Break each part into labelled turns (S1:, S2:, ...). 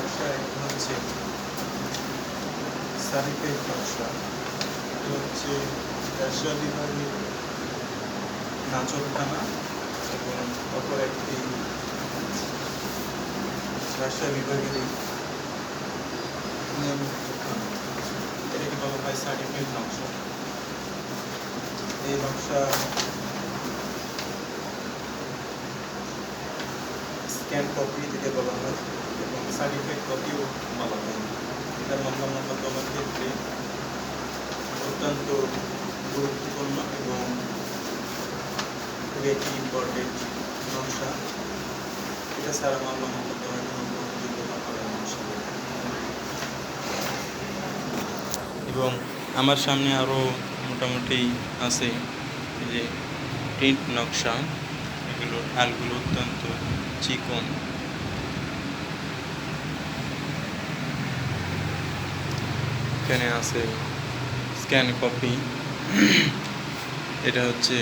S1: নকশা, এটা হচ্ছে সারিফের নকশা। এটা হচ্ছে রাজশাহী বিভাগের নাচরখানা এবং অপর একটি রাজশাহী বিভাগের নিয়মিতখানা। এটাকে বলা হয় সার্টিফিকেট নকশা। এই নকশা স্ক্যান কপি যেটা বলা হয় এবং সার্টিফাইড কপিও বলা হয়। এটা মামলা মোকদ্দমার ক্ষেত্রে অত্যন্ত গুরুত্বপূর্ণ এবং খুবই একটি ইম্পর্টেন্ট নকশা। এটা ছাড়া মামলা মোকদ্দমার কোনো গ্রহণযোগ্য হবে না। এবং আমার সামনে আরও মোটামুটি আছে যে প্রিন্ট নকশা। এগুলোর হালগুলো অত্যন্ত চিকন। এখানে আছে স্ক্যান কপি। এটা হচ্ছে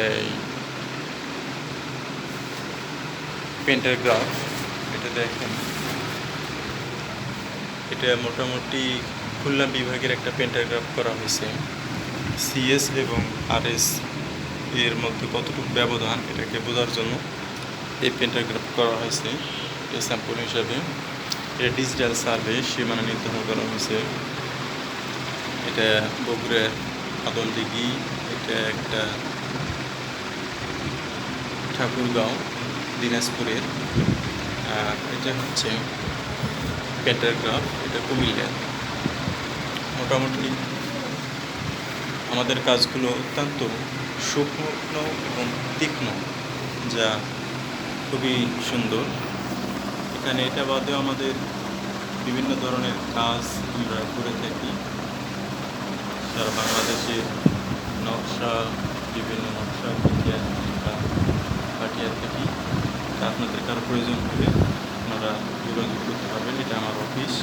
S1: এই পেন্টাগ্রাফ। এটা দেখেন, এটা মোটামুটি খুলনা বিভাগের একটা পেন্টাগ্রাফ করা হয়েছে। সিএস এবং আরএস এর মধ্যে কতটুকু ব্যবধান এটাকে বোঝার জন্য এই পেন্টাগ্রাফ করা হয়েছে এই স্যাম্পল হিসাবে। এটা ডিজিটাল সার্ভে সীমানা নির্ধারণ করা হয়েছে। এটা বগুড়ার আদলদিঘি, এটা একটা ঠাকুরগাঁও দিনাজপুরের। আর এটা হচ্ছে পেন্টাগ্রাফ, এটা কুমিল্লার। মোটামুটি আমাদের কাজগুলো অত্যন্ত সূক্ষ্ম এবং তীক্ষ্ণ, যা খুবই সুন্দর। এখানে এটা বাদেও আমাদের বিভিন্ন ধরনের কাজ আমরা করে থাকি। সারা বাংলাদেশে নকশা, বিভিন্ন নকশা পাঠিয়ে থাকি। তা আপনাদের কারো প্রয়োজন হলে আপনারা যোগাযোগ করতে পারবেন। এটা আমার অফিস।